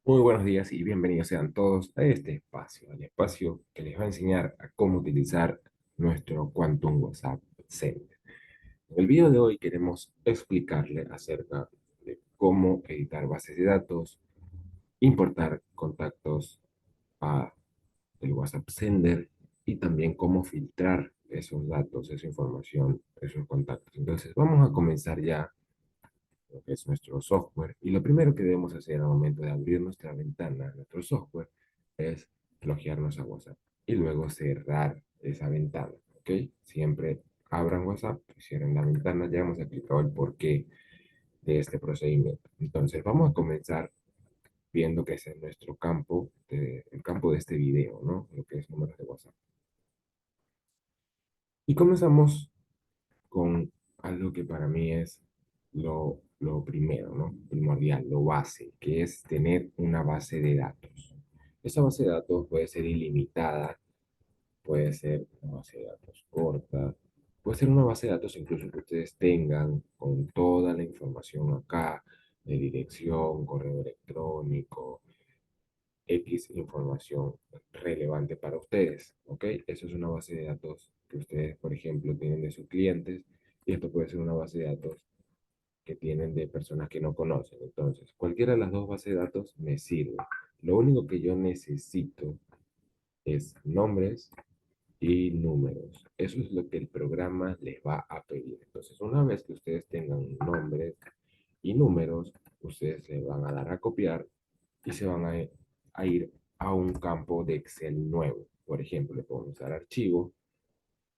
Muy buenos días y bienvenidos sean todos a este espacio, al espacio que les va a enseñar a cómo utilizar nuestro Quantum WhatsApp Send. En el video de hoy queremos explicarle acerca de cómo editar bases de datos, importar contactos a el WhatsApp Sender y también cómo filtrar esos datos, esa información, esos contactos. Entonces vamos a comenzar ya lo que es nuestro software. Y lo primero que debemos hacer al momento de abrir nuestra ventana, nuestro software, es loguearnos a WhatsApp y luego cerrar esa ventana, ¿ok? Siempre abran WhatsApp, cierren la ventana, ya hemos explicado el porqué de este procedimiento. Entonces, vamos a comenzar viendo que ese es nuestro campo, el campo de este video, ¿no? Lo que es números de WhatsApp. Y comenzamos con algo que para mí es lo primero, ¿no? Primordial, lo base, que es tener una base de datos. Esa base de datos puede ser ilimitada, puede ser una base de datos corta, puede ser una base de datos incluso que ustedes tengan con toda la información acá, de dirección, correo electrónico, X información relevante para ustedes, ¿ok? Eso es una base de datos que ustedes, por ejemplo, tienen de sus clientes y esto puede ser una base de datos que tienen de personas que no conocen. Entonces, cualquiera de las dos bases de datos me sirve. Lo único que yo necesito es nombres y números. Eso es lo que el programa les va a pedir. Entonces, una vez que ustedes tengan nombres y números, ustedes le van a dar a copiar y se van a ir a un campo de Excel nuevo. Por ejemplo, le podemos dar archivo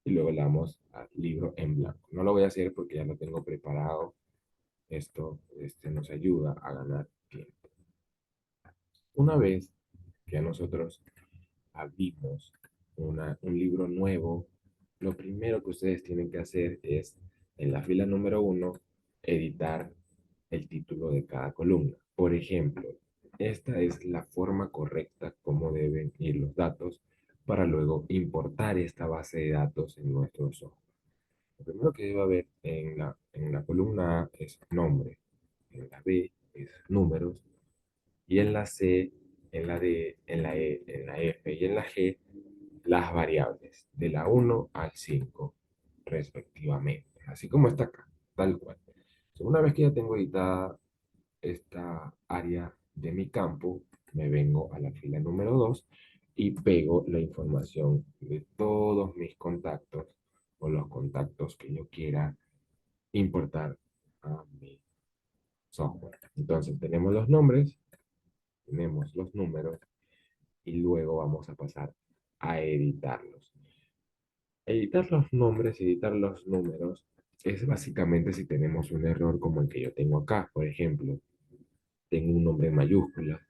y luego le damos a libro en blanco. No lo voy a hacer porque ya lo tengo preparado. Esto nos ayuda a ganar tiempo. Una vez que nosotros abrimos un libro nuevo, lo primero que ustedes tienen que hacer es, en la fila número uno, editar el título de cada columna. Por ejemplo, esta es la forma correcta como deben ir los datos para luego importar esta base de datos en nuestro software. Lo primero que debe haber en la columna A es nombre, en la B es números y en la C, en la D, en la E, en la F y en la G las variables de la 1 al 5 respectivamente, así como está acá, tal cual. Una vez que ya tengo editada esta área de mi campo, me vengo a la fila número 2 y pego la información de todos mis contactos o los contactos que yo quiera importar a mi software. Entonces tenemos los nombres, tenemos los números y luego vamos a pasar a editarlos. Editar los nombres, editar los números, es básicamente si tenemos un error como el que yo tengo acá. Por ejemplo, tengo un nombre en mayúscula,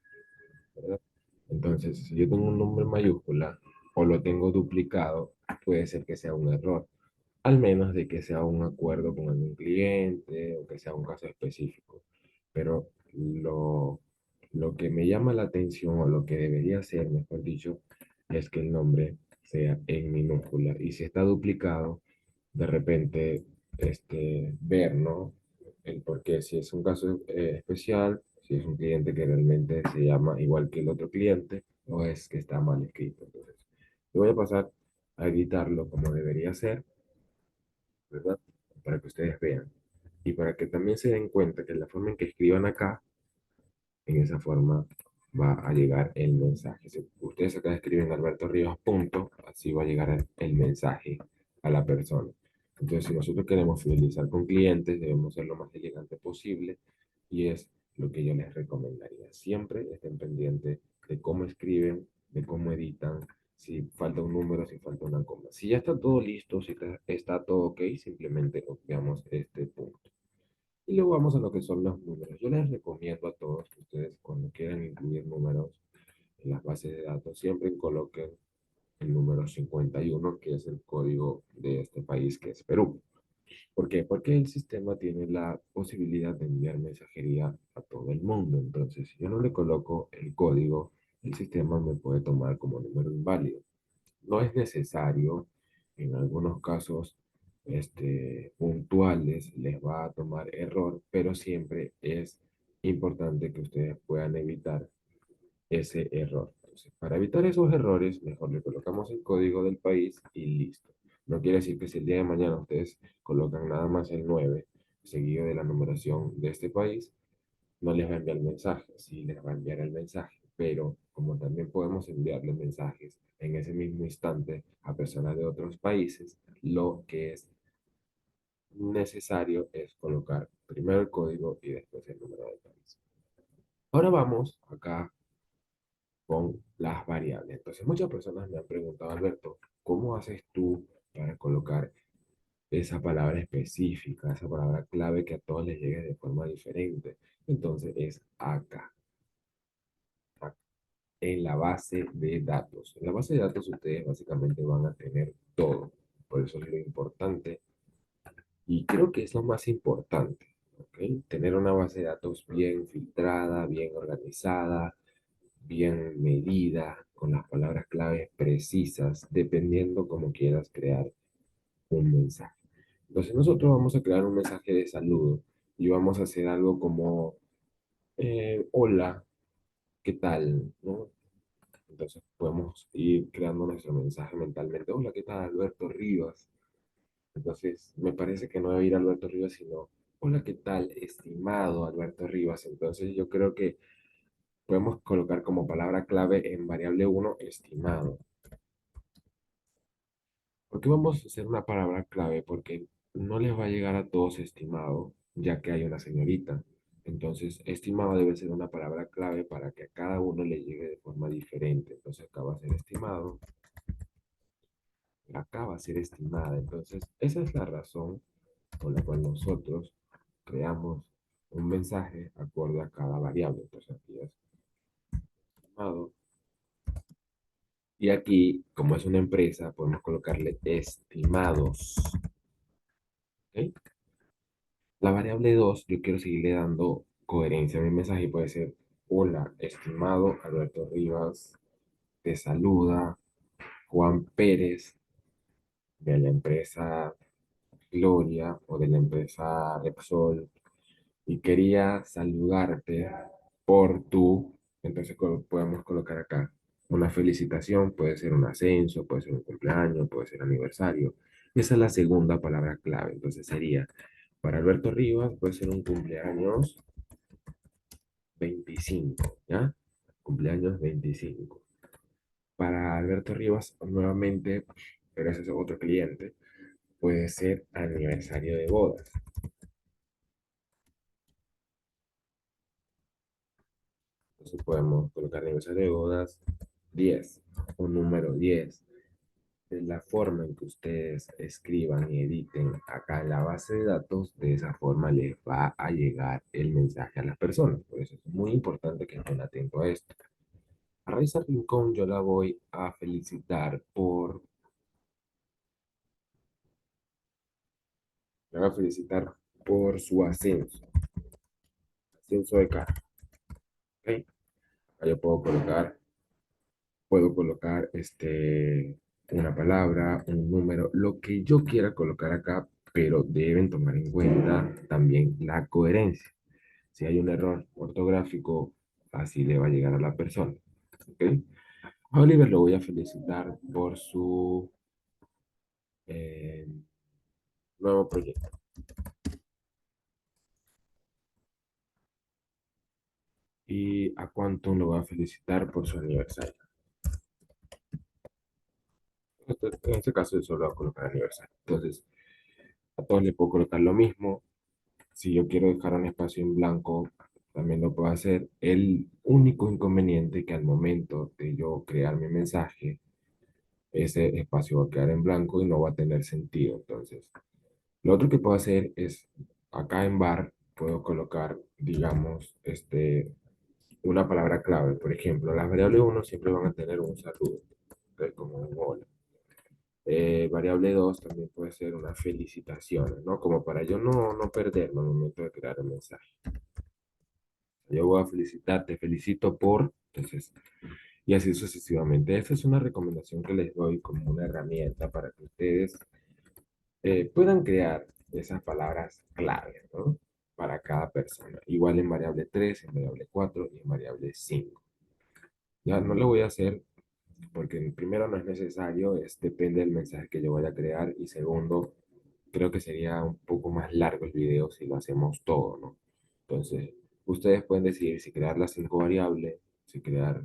¿verdad? Entonces, si yo tengo un nombre en mayúscula o lo tengo duplicado, puede ser que sea un error, al menos de que sea un acuerdo con algún cliente o que sea un caso específico. Pero lo que me llama la atención o lo que debería ser, mejor dicho, es que el nombre sea en minúscula. Y si está duplicado, de repente ver, ¿no? El por qué, si es un caso especial, si es un cliente que realmente se llama igual que el otro cliente, o es que está mal escrito. Entonces, yo voy a pasar a editarlo como debería ser, ¿verdad? Para que ustedes vean. Y para que también se den cuenta que la forma en que escriban acá, en esa forma va a llegar el mensaje. Si ustedes acá escriben Alberto Rivas punto, así va a llegar el mensaje a la persona. Entonces, si nosotros queremos fidelizar con clientes, debemos ser lo más elegante posible y es lo que yo les recomendaría. Siempre estén pendientes de cómo escriben, de cómo editan, si falta un número, si falta una coma. Si ya está todo listo, si está todo ok, simplemente obviamos este punto. Y luego vamos a lo que son los números. Yo les recomiendo a todos que ustedes cuando quieran incluir números en las bases de datos, siempre coloquen el número 51, que es el código de este país, que es Perú. ¿Por qué? Porque el sistema tiene la posibilidad de enviar mensajería a todo el mundo. Entonces, si yo no le coloco el código, el sistema me puede tomar como número inválido. No es necesario, en algunos casos puntuales les va a tomar error, pero siempre es importante que ustedes puedan evitar ese error. Entonces, para evitar esos errores, mejor le colocamos el código del país y listo. No quiere decir que si el día de mañana ustedes colocan nada más el 9 seguido de la numeración de este país, no les va a enviar el mensaje, sí les va a enviar el mensaje, pero como también podemos enviarle mensajes en ese mismo instante a personas de otros países, lo que es necesario es colocar primero el código y después el número del país. Ahora vamos acá con las variables. Entonces, muchas personas me han preguntado, Alberto, ¿cómo haces tú para colocar esa palabra específica, esa palabra clave que a todos les llegue de forma diferente? Entonces, es acá, en la base de datos. En la base de datos ustedes básicamente van a tener todo. Por eso es lo importante y creo que es lo más importante, ¿ok? Tener una base de datos bien filtrada, bien organizada, bien medida, con las palabras claves precisas, dependiendo cómo quieras crear un mensaje. Entonces nosotros vamos a crear un mensaje de saludo y vamos a hacer algo como, hola, ¿qué tal? ¿No? Entonces podemos ir creando nuestro mensaje mentalmente. Hola, ¿qué tal? Alberto Rivas. Entonces me parece que no debe ir Alberto Rivas, sino, hola, ¿qué tal? Estimado Alberto Rivas. Entonces yo creo que podemos colocar como palabra clave en variable uno estimado. ¿Por qué vamos a hacer una palabra clave? Porque no les va a llegar a todos estimado, ya que hay una señorita. Entonces, estimado debe ser una palabra clave para que a cada uno le llegue de forma diferente. Entonces, acá va a ser estimado, acá va a ser estimada. Entonces, esa es la razón por la cual nosotros creamos un mensaje acorde a cada variable. Entonces, aquí es estimado. Y aquí, como es una empresa, podemos colocarle estimados. ¿Ok? La variable 2 yo quiero seguirle dando coherencia a mi mensaje y puede ser, hola, estimado Alberto Rivas, te saluda Juan Pérez de la empresa Gloria o de la empresa Repsol y quería saludarte por tu, entonces podemos colocar acá una felicitación, puede ser un ascenso, puede ser un cumpleaños, puede ser aniversario. Esa es la segunda palabra clave, entonces sería, para Alberto Rivas puede ser un cumpleaños 25, ¿ya? Cumpleaños 25. Para Alberto Rivas, nuevamente, pero ese es otro cliente, puede ser aniversario de bodas. Entonces podemos colocar aniversario de bodas 10, un número 10. De la forma en que ustedes escriban y editen acá en la base de datos, de esa forma les va a llegar el mensaje a las personas. Por eso es muy importante que estén atentos a esto. A Raiza Rincón yo la voy a felicitar la voy a felicitar por su ascenso de cargo. ¿Ok? Acá yo puedo colocar una palabra, un número, lo que yo quiera colocar acá, pero deben tomar en cuenta también la coherencia. Si hay un error ortográfico, así le va a llegar a la persona. ¿Ok? A Oliver lo voy a felicitar por su eh, nuevo proyecto. Y a Quantum lo voy a felicitar por su aniversario. En este caso yo solo voy a colocar aniversario. Entonces, a todos les puedo colocar lo mismo. Si yo quiero dejar un espacio en blanco, también lo puedo hacer. El único inconveniente que al momento de yo crear mi mensaje, ese espacio va a quedar en blanco y no va a tener sentido. Entonces, lo otro que puedo hacer es, acá en bar, puedo colocar, digamos, una palabra clave. Por ejemplo, las variables uno siempre van a tener un saludo, ¿ok? Como un hola. Variable 2 también puede ser una felicitación, ¿no? Como para yo no perderme al momento de crear el mensaje. Yo voy a felicitar, te felicito por, entonces, y así sucesivamente. Esta es una recomendación que les doy como una herramienta para que ustedes puedan crear esas palabras claves, ¿no? Para cada persona. Igual en variable 3, en variable 4 y en variable 5. Ya no lo voy a hacer porque primero no es necesario, depende del mensaje que yo vaya a crear y segundo, creo que sería un poco más largo el video si lo hacemos todo, ¿no? Entonces, ustedes pueden decidir si crear las 5 variables, si crear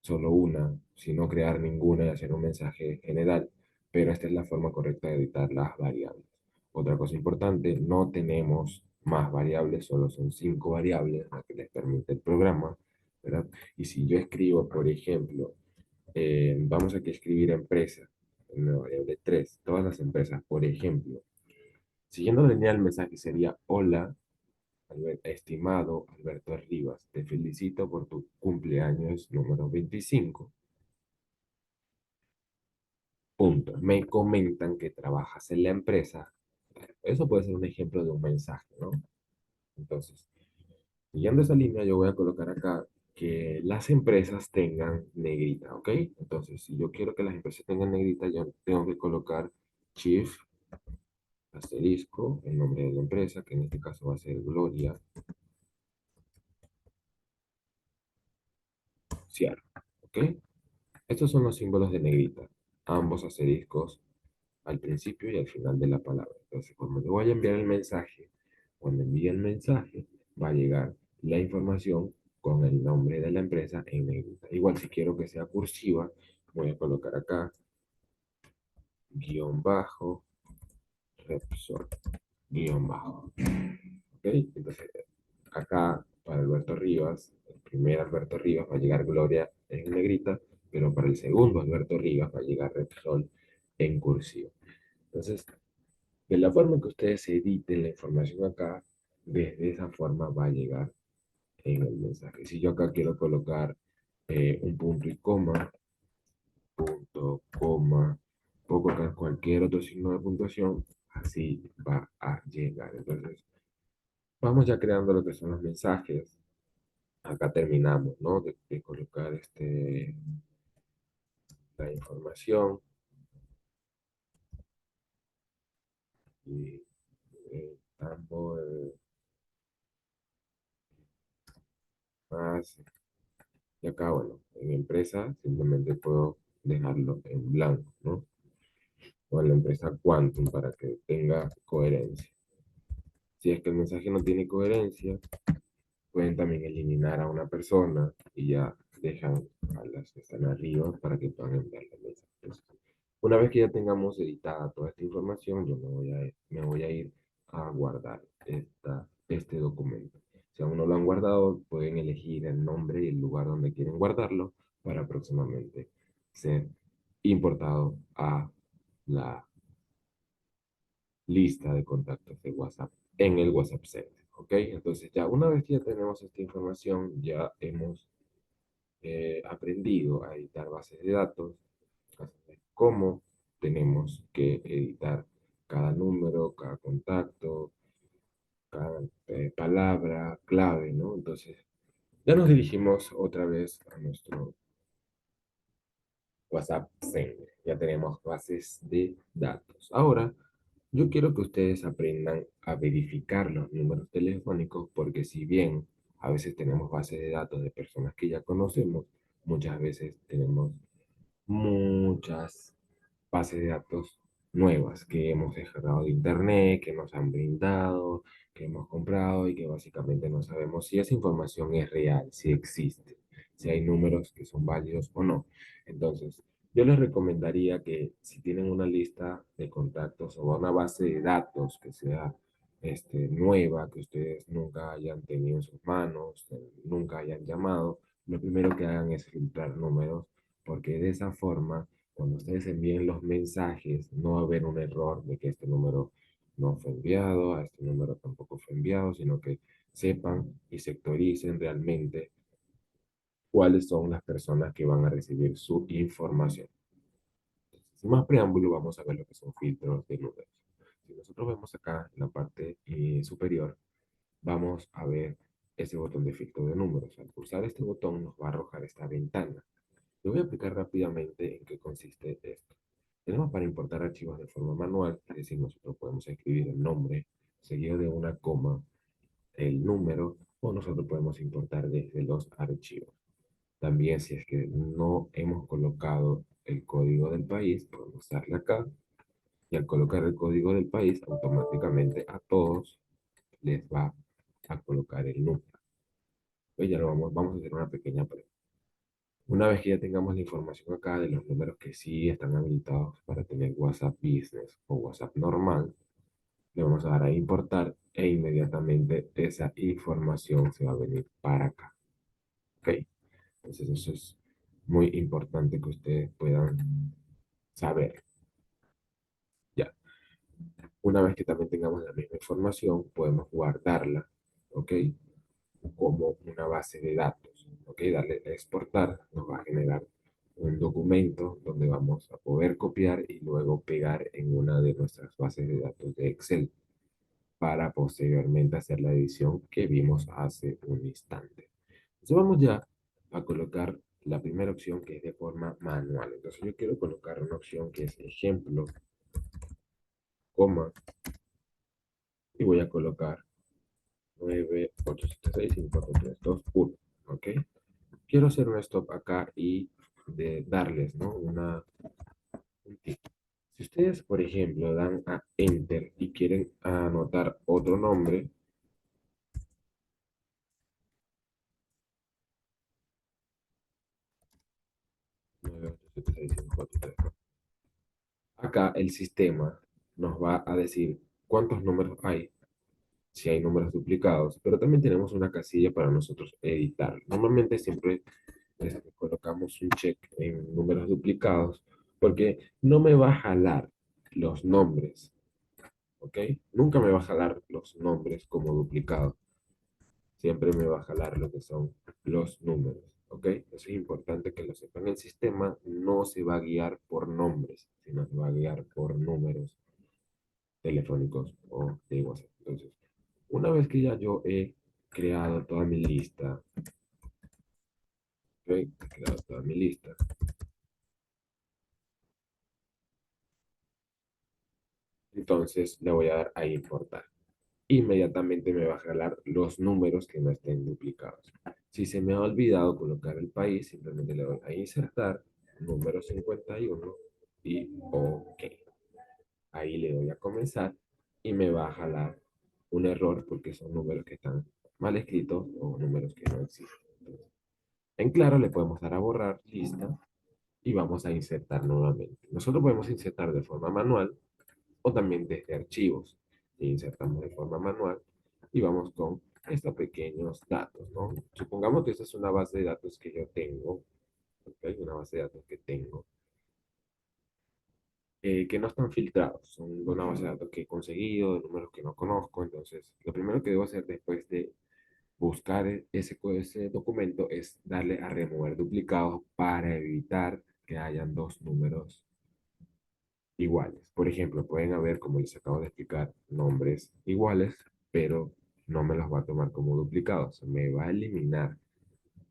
solo una, si no crear ninguna y hacer un mensaje general, pero esta es la forma correcta de editar las variables. Otra cosa importante, no tenemos más variables, solo son 5 variables las que les permite el programa, ¿verdad? Y si yo escribo, por ejemplo, vamos aquí a escribir empresa, en la variable 3 todas las empresas, por ejemplo, siguiendo la línea del mensaje sería, hola, estimado Alberto Rivas, te felicito por tu cumpleaños número 25. Punto. Me comentan que trabajas en la empresa. Eso puede ser un ejemplo de un mensaje, ¿no? Entonces, siguiendo esa línea, yo voy a colocar acá que las empresas tengan negrita, ¿ok? Entonces, si yo quiero que las empresas tengan negrita, yo tengo que colocar Chief, asterisco, el nombre de la empresa, que en este caso va a ser Gloria Sierra, ¿ok? Estos son los símbolos de negrita, ambos asteriscos al principio y al final de la palabra. Entonces, cuando yo vaya a enviar el mensaje, cuando envíe el mensaje, va a llegar la información con el nombre de la empresa en negrita. Igual si quiero que sea cursiva, voy a colocar acá guión bajo, Repsol, guión bajo. ¿Ok? Entonces, acá para Alberto Rivas, el primer Alberto Rivas va a llegar Gloria en negrita, pero para el segundo Alberto Rivas va a llegar Repsol en cursiva. Entonces, de la forma que ustedes editen la información acá, desde esa forma va a llegar en el mensaje. Si yo acá quiero colocar un punto y coma, punto, coma, puedo colocar cualquier otro signo de puntuación, así va a llegar. Entonces, vamos ya creando lo que son los mensajes. Acá terminamos, ¿no? De colocar la información y estamos más. Y acá, bueno, en empresa simplemente puedo dejarlo en blanco, ¿no? O en la empresa Quantum para que tenga coherencia. Si es que el mensaje no tiene coherencia, pueden también eliminar a una persona y ya dejan a las que están arriba para que puedan enviar el mensaje. Entonces, una vez que ya tengamos editada toda esta información, yo me voy a ir a guardar este documento. Si aún no lo han guardado, pueden elegir el nombre y el lugar donde quieren guardarlo para próximamente ser importado a la lista de contactos de WhatsApp en el WhatsApp Center. ¿Ok? Entonces ya una vez que ya tenemos esta información, ya hemos aprendido a editar bases de datos, a saber cómo tenemos que editar cada número, cada contacto, cada palabra clave, ¿no? Entonces, ya nos dirigimos otra vez a nuestro WhatsApp Sender. Ya tenemos bases de datos. Ahora, yo quiero que ustedes aprendan a verificar los números telefónicos porque si bien a veces tenemos bases de datos de personas que ya conocemos, muchas veces tenemos muchas bases de datos nuevas que hemos descargado de internet, que nos han brindado, que hemos comprado y que básicamente no sabemos si esa información es real, si existe, si hay números que son válidos o no. Entonces, yo les recomendaría que si tienen una lista de contactos o una base de datos que sea nueva, que ustedes nunca hayan tenido en sus manos, nunca hayan llamado, lo primero que hagan es filtrar números, porque de esa forma, cuando ustedes envíen los mensajes, no va a haber un error de que este número no fue enviado, a este número tampoco fue enviado, sino que sepan y sectoricen realmente cuáles son las personas que van a recibir su información. Sin más preámbulo, vamos a ver lo que son filtros de números. Si nosotros vemos acá en la parte superior, vamos a ver ese botón de filtro de números. Al pulsar este botón nos va a arrojar esta ventana. Le voy a explicar rápidamente en qué consiste esto. Tenemos para importar archivos de forma manual, es decir, nosotros podemos escribir el nombre seguido de una coma, el número, o nosotros podemos importar desde los archivos. También si es que no hemos colocado el código del país, podemos darle acá y al colocar el código del país, automáticamente a todos les va a colocar el número. Pues ya lo vamos a hacer una pequeña prueba. Una vez que ya tengamos la información acá de los números que sí están habilitados para tener WhatsApp Business o WhatsApp normal, le vamos a dar a importar e inmediatamente esa información se va a venir para acá. ¿Ok? Entonces eso es muy importante que ustedes puedan saber. Ya, una vez que también tengamos la misma información, podemos guardarla, ¿ok? Como una base de datos, ¿ok? Darle a exportar nos va a generar un documento donde vamos a poder copiar y luego pegar en una de nuestras bases de datos de Excel para posteriormente hacer la edición que vimos hace un instante. Entonces vamos ya a colocar la primera opción que es de forma manual. Entonces yo quiero colocar una opción que es ejemplo, coma, y voy a colocar 987654321, ¿ok? Quiero hacer un stop acá y de darles, ¿no? Un tip. Si ustedes, por ejemplo, dan a Enter y quieren anotar otro nombre, 9876543, acá el sistema nos va a decir cuántos números hay, si hay números duplicados, pero también tenemos una casilla para nosotros editar. Normalmente siempre colocamos un check en números duplicados porque no me va a jalar los nombres, ¿ok? Nunca me va a jalar los nombres como duplicados. Siempre me va a jalar lo que son los números, ¿ok? Eso es importante que lo sepan. El sistema no se va a guiar por nombres, sino se va a guiar por números telefónicos o de WhatsApp. Entonces, una vez que ya yo he creado toda mi lista, ¿ok? He creado toda mi lista. Entonces le voy a dar a importar. Inmediatamente me va a jalar los números que no estén duplicados. Si se me ha olvidado colocar el país, simplemente le doy a insertar número 51 y OK. Ahí le doy a comenzar y me va a jalar un error porque son números que están mal escritos o números que no existen. Entonces, en claro le podemos dar a borrar lista y vamos a insertar nuevamente. Nosotros podemos insertar de forma manual o también desde archivos. E insertamos de forma manual y vamos con estos pequeños datos, ¿no? Supongamos que esta es una base de datos que yo tengo, ¿ok? Una base de datos que tengo, que no están filtrados, son de una base de datos que he conseguido, de números que no conozco, entonces lo primero que debo hacer después de buscar ese documento es darle a remover duplicados para evitar que hayan dos números iguales. Por ejemplo, pueden haber, como les acabo de explicar, nombres iguales, pero no me los va a tomar como duplicados. Me va a eliminar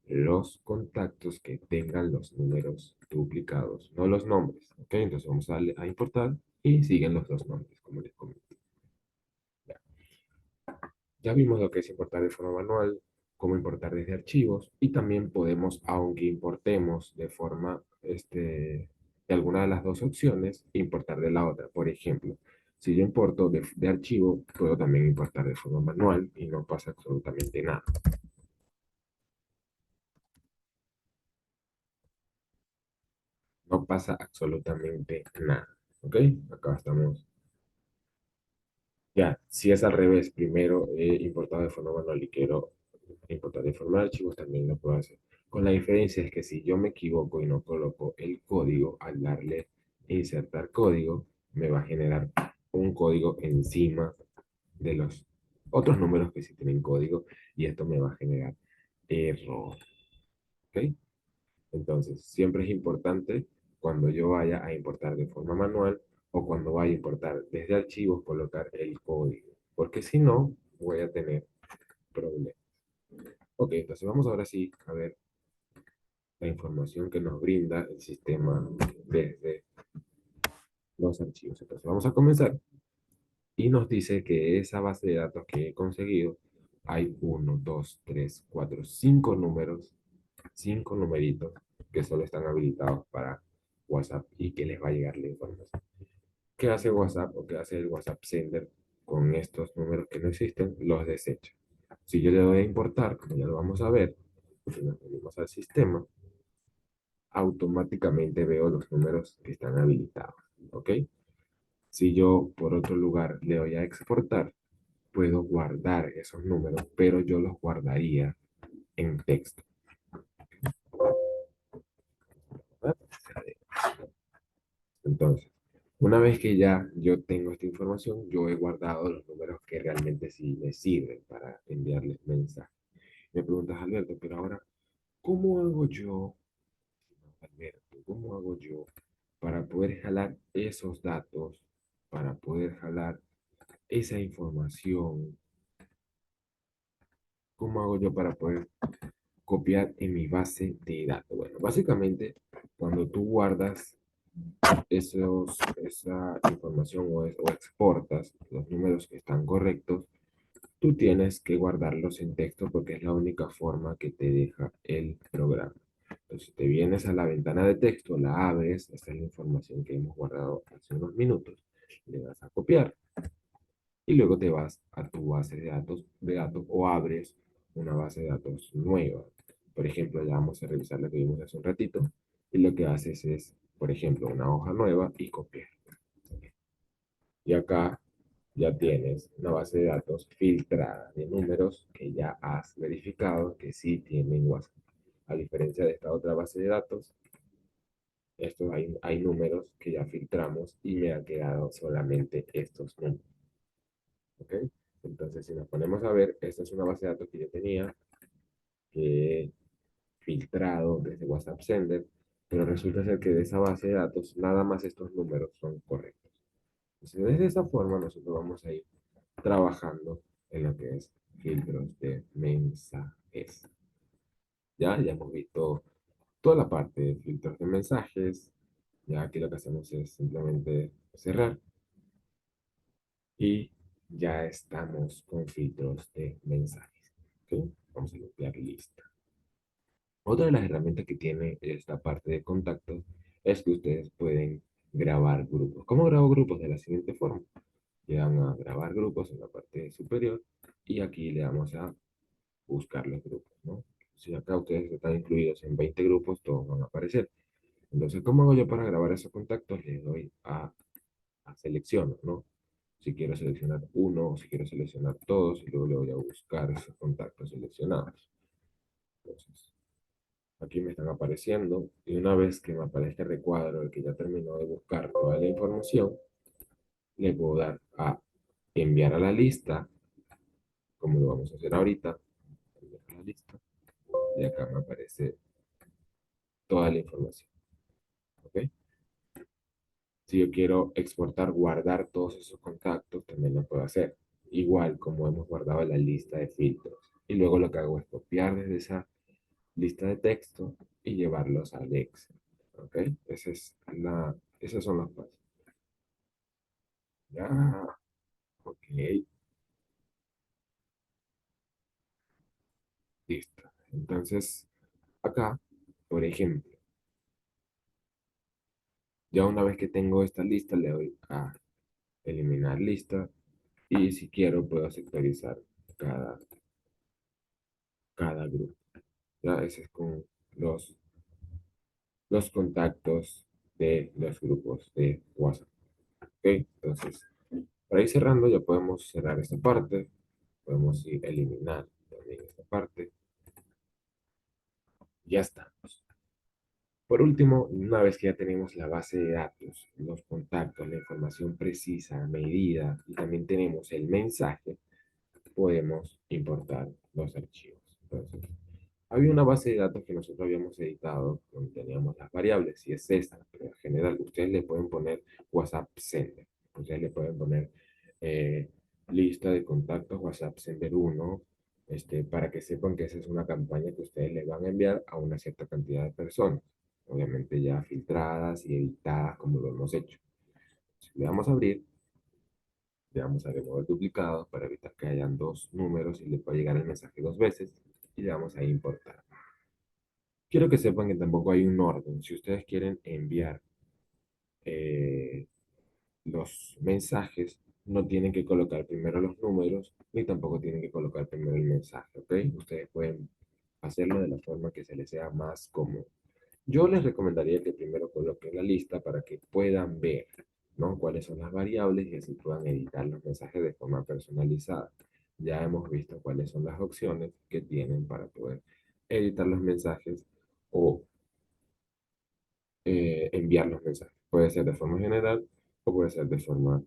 los contactos que tengan los números duplicados, no los nombres. ¿Ok? Entonces vamos a darle a importar y siguen los dos nombres, como les comenté. Ya, ya vimos lo que es importar de forma manual, cómo importar desde archivos y también podemos, aunque importemos de forma, de alguna de las dos opciones, importar de la otra. Por ejemplo, si yo importo de archivo, puedo también importar de forma manual y no pasa absolutamente nada. No pasa absolutamente nada. ¿Ok? Acá estamos. Ya, si es al revés, primero he importado de forma manual y quiero importar de forma de archivos, también lo puedo hacer. Con la diferencia es que si yo me equivoco y no coloco el código, al darle insertar código, me va a generar un código encima de los otros números que sí tienen código y esto me va a generar error. ¿Ok? Entonces, siempre es importante cuando yo vaya a importar de forma manual o cuando vaya a importar desde archivos, colocar el código, porque si no, voy a tener problemas. Ok, entonces vamos ahora sí a ver la información que nos brinda el sistema desde los archivos. Entonces vamos a comenzar y nos dice que esa base de datos que he conseguido hay uno, 2, 3, 4, 5 números 5 numeritos que solo están habilitados para WhatsApp y que les va a llegar la información. ¿Qué hace WhatsApp o qué hace el WhatsApp Sender con estos números que no existen? Los desecha. Si yo le doy a importar, como ya lo vamos a ver, si nos venimos al sistema, automáticamente veo los números que están habilitados. ¿Ok? Si yo por otro lugar le doy a exportar, puedo guardar esos números, pero yo los guardaría en texto. Entonces, una vez que ya yo tengo esta información, yo he guardado los números que realmente sí me sirven para enviarles mensajes. Me preguntas, Alberto, pero ahora, ¿cómo hago yo, Alberto, cómo hago yo para poder jalar esos datos, para poder jalar esa información? ¿Cómo hago yo para poder copiar en mi base de datos? Bueno, básicamente, cuando tú guardas esa información o exportas los números que están correctos, tú tienes que guardarlos en texto porque es la única forma que te deja el programa. Entonces te vienes a la ventana de texto, la abres, esta es la información que hemos guardado hace unos minutos, le das a copiar y luego te vas a tu base de datos o abres una base de datos nueva. Por ejemplo, ya vamos a revisar lo que vimos hace un ratito y lo que haces es, por ejemplo, una hoja nueva y copiar. Y acá ya tienes una base de datos filtrada de números que ya has verificado que sí tienen WhatsApp. A diferencia de esta otra base de datos, estos hay números que ya filtramos y me han quedado solamente estos números. ¿Ok? Entonces, si nos ponemos a ver, esta es una base de datos que yo tenía que he filtrado desde WhatsApp Sender, pero resulta ser que de esa base de datos nada más estos números son correctos. Entonces, de esa forma nosotros vamos a ir trabajando en lo que es filtros de mensajes. Ya hemos visto toda la parte de filtros de mensajes. Ya aquí lo que hacemos es simplemente cerrar y ya estamos con filtros de mensajes. ¿Ok? Vamos a limpiar lista. Otra de las herramientas que tiene esta parte de contactos es que ustedes pueden grabar grupos. ¿Cómo grabo grupos? De la siguiente forma. Le dan a grabar grupos en la parte superior y aquí le damos a buscar los grupos, ¿no? Si acá ustedes están incluidos en 20 grupos, todos van a aparecer. Entonces, ¿cómo hago yo para grabar esos contactos? Le doy a selecciono, ¿no? Si quiero seleccionar uno, o si quiero seleccionar todos, y luego le voy a buscar esos contactos seleccionados. Entonces, aquí me están apareciendo, y una vez que me aparezca el recuadro de que ya terminó de buscar toda la información, le puedo dar a enviar a la lista, como lo vamos a hacer ahorita, enviar a la lista, y acá me aparece toda la información, ¿ok? Si yo quiero exportar, guardar todos esos contactos, también lo puedo hacer. Igual como hemos guardado la lista de filtros. Y luego lo que hago es copiar desde esa lista de texto y llevarlos al Excel. ¿Ok? Esos son los pasos. Ya, ok, listo. Entonces, acá, por ejemplo, ya una vez que tengo esta lista, le doy a eliminar lista y si quiero puedo sectorizar cada, cada grupo. Ya, ese es con los, los contactos de los grupos de WhatsApp. ¿Ok? Entonces, para ir cerrando, ya podemos cerrar esta parte. Podemos ir a eliminar también esta parte. Ya estamos. Por último, una vez que ya tenemos la base de datos, los contactos, la información precisa, medida y también tenemos el mensaje, podemos importar los archivos. Entonces, había una base de datos que nosotros habíamos editado donde teníamos las variables y es esta, pero en general ustedes le pueden poner WhatsApp Sender, ustedes le pueden poner eh, lista de contactos WhatsApp Sender 1, para que sepan que esa es una campaña que ustedes le van a enviar a una cierta cantidad de personas, obviamente ya filtradas y editadas como lo hemos hecho. Si le damos a abrir, le damos a remover duplicado para evitar que hayan dos números y le pueda llegar el mensaje dos veces y le damos a importar. Quiero que sepan que tampoco hay un orden. Si ustedes quieren enviar eh, los mensajes, no tienen que colocar primero los números, ni tampoco tienen que colocar primero el mensaje, ¿ok? Ustedes pueden hacerlo de la forma que se les sea más cómodo. Yo les recomendaría que primero coloquen la lista para que puedan ver, ¿no? Cuáles son las variables y así puedan editar los mensajes de forma personalizada. Ya hemos visto cuáles son las opciones que tienen para poder editar los mensajes o enviar los mensajes. Puede ser de forma general o puede ser de forma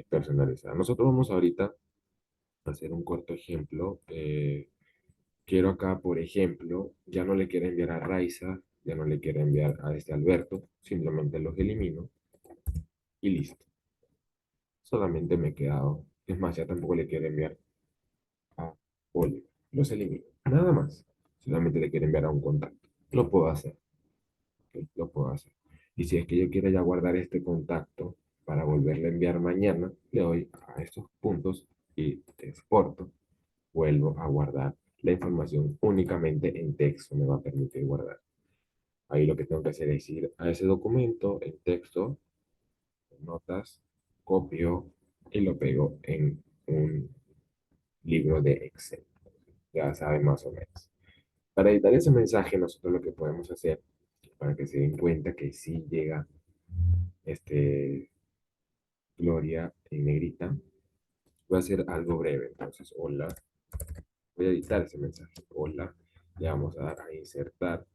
personalizada. Nosotros vamos ahorita a hacer un corto ejemplo. Quiero acá, por ejemplo, ya no le quiero enviar a Raiza, ya no le quiero enviar a este Alberto, simplemente los elimino y listo. Solamente me he quedado. Es más, ya tampoco le quiero enviar a Oliver. Los elimino. Nada más. Solamente le quiero enviar a un contacto. Lo puedo hacer. ¿Ok? Lo puedo hacer. Y si es que yo quiero ya guardar este contacto para volverle a enviar mañana, le doy a estos puntos y exporto. Vuelvo a guardar la información únicamente en texto. Me va a permitir guardar. Ahí lo que tengo que hacer es ir a ese documento en texto, notas, copio y lo pego en un libro de Excel. Ya saben más o menos. Para editar ese mensaje, nosotros lo que podemos hacer, para que se den cuenta que sí llega este Gloria en negrita, voy a hacer algo breve. Entonces, hola, voy a editar ese mensaje. Hola, le vamos a dar a insertar.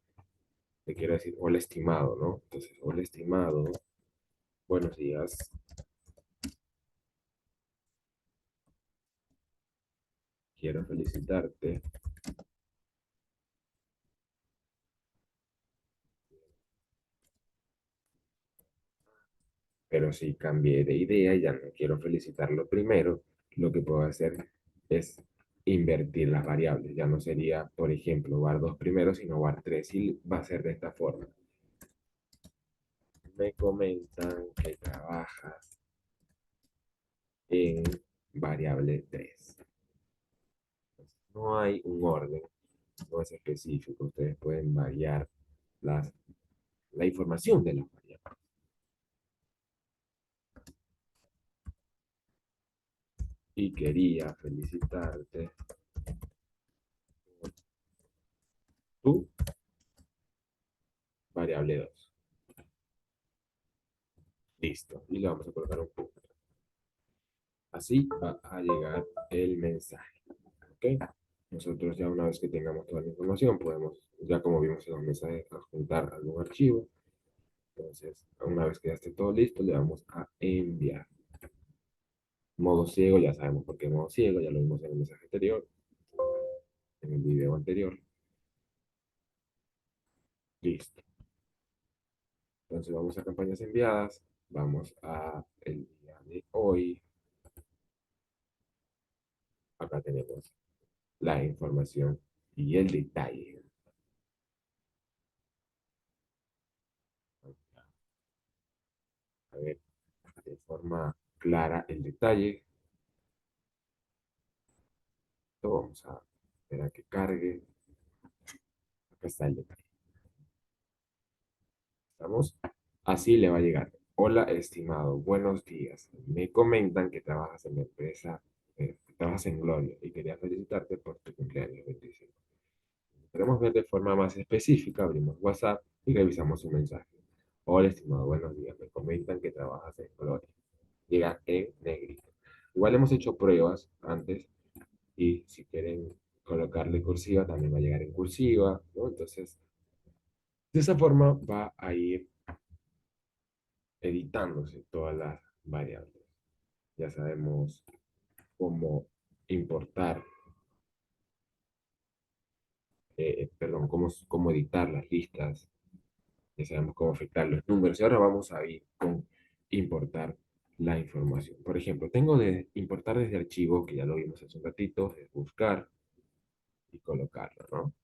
Le quiero decir hola estimado, ¿no? Entonces, hola estimado, buenos días. Quiero felicitarte. Pero si cambié de idea y ya no quiero felicitarlo primero, lo que puedo hacer es invertir las variables. Ya no sería, por ejemplo, var 2 primero, sino var 3 y va a ser de esta forma. Me comentan que trabajas en variable 3. No hay un orden, no es específico. Ustedes pueden variar las, la información de las variables. Y quería felicitarte por tu variable 2. Listo. Y le vamos a colocar un punto. Así va a llegar el mensaje. ¿Ok? Nosotros ya una vez que tengamos toda la información, podemos, ya como vimos en los mensajes, adjuntar algún archivo. Entonces, una vez que ya esté todo listo, le vamos a enviar. Modo ciego, ya sabemos por qué modo ciego, ya lo vimos en el mensaje anterior, en el video anterior. Listo. Entonces vamos a campañas enviadas, vamos a el día de hoy. Acá tenemos la información y el detalle. A ver, de forma clara el detalle. Vamos a esperar a que cargue. Acá está el detalle. ¿Estamos? Así le va a llegar. Hola, estimado. Buenos días. Me comentan que trabajas en la empresa, que trabajas en Gloria y quería felicitarte por tu cumpleaños 25. Queremos ver de forma más específica, abrimos WhatsApp y revisamos su mensaje. Hola, estimado. Buenos días. Me comentan que trabajas en Gloria. Llega en negrito. Igual hemos hecho pruebas antes y si quieren colocarle cursiva, también va a llegar en cursiva, ¿no? Entonces, de esa forma va a ir editándose todas las variables. Ya sabemos cómo importar, perdón, cómo editar las listas, ya sabemos cómo afectar los números y ahora vamos a ir con importar la información. Por ejemplo, tengo de importar desde archivo, que ya lo vimos hace un ratito, es buscar y colocarlo, ¿no?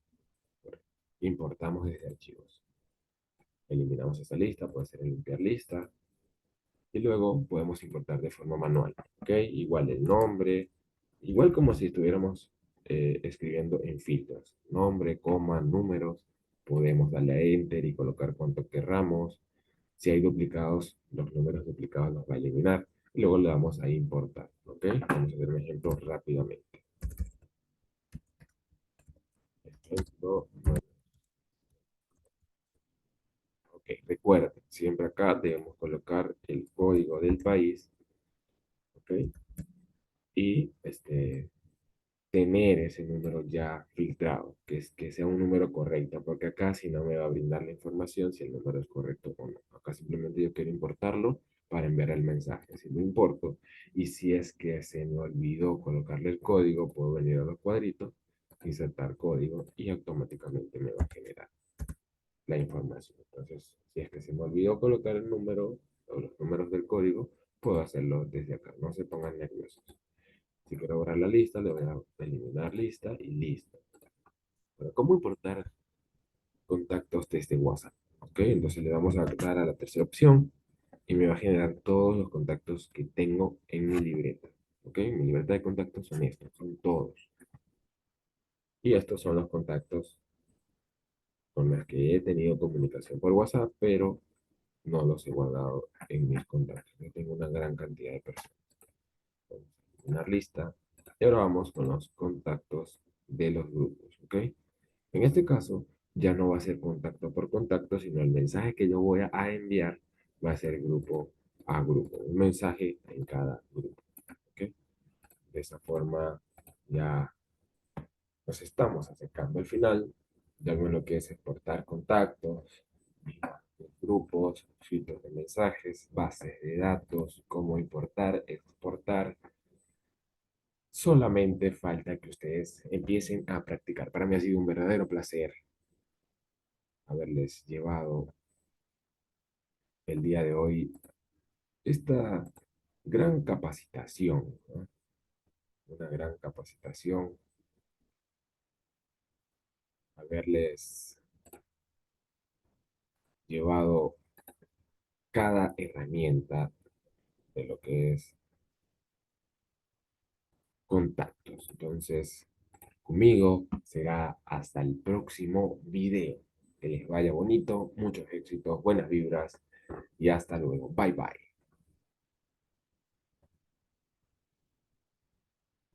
Importamos desde archivos. Eliminamos esta lista, puede ser limpiar lista. Y luego podemos importar de forma manual. ¿Ok? Igual el nombre, igual como si estuviéramos escribiendo en filtros. Nombre, coma, números. podemos darle a Enter y colocar cuanto querramos. Si hay duplicados, los números duplicados los va a eliminar. Y luego le damos a importar. ¿Ok? Vamos a hacer un ejemplo rápidamente. Ejemplo, ok, recuerden, siempre acá debemos colocar el código del país. ¿Ok? Y tener ese número ya filtrado, que sea un número correcto, porque acá si no me va a brindar la información si el número es correcto o no. Acá simplemente yo quiero importarlo para enviar el mensaje. Si lo importo y si es que se me olvidó colocarle el código, puedo venir a los cuadritos, insertar código y automáticamente me va a generar la información. Entonces, si es que se me olvidó colocar el número o los números del código, puedo hacerlo desde acá. No se pongan nerviosos. Si quiero borrar la lista, le voy a eliminar lista y listo. Pero, ¿cómo importar contactos desde WhatsApp? Ok, entonces le vamos a dar a la tercera opción y me va a generar todos los contactos que tengo en mi libreta. Ok, mi libreta de contactos son estos, son todos. Y estos son los contactos con los que he tenido comunicación por WhatsApp, pero no los he guardado en mis contactos. Yo tengo una gran cantidad de personas. Vamos a eliminar lista. Y ahora vamos con los contactos de los grupos. Ok. En este caso, ya no va a ser contacto por contacto, sino el mensaje que yo voy a enviar va a ser grupo a grupo, un mensaje en cada grupo. ¿Ok? De esa forma ya nos estamos acercando al final. Ya ven lo que es exportar contactos, grupos, filtros de mensajes, bases de datos, cómo importar, exportar. Solamente falta que ustedes empiecen a practicar. Para mí ha sido un verdadero placer haberles llevado el día de hoy esta gran capacitación, ¿no? Una gran capacitación, haberles llevado cada herramienta de lo que es contactos. Entonces, conmigo será hasta el próximo video. Que les vaya bonito, muchos éxitos, buenas vibras y hasta luego. Bye bye.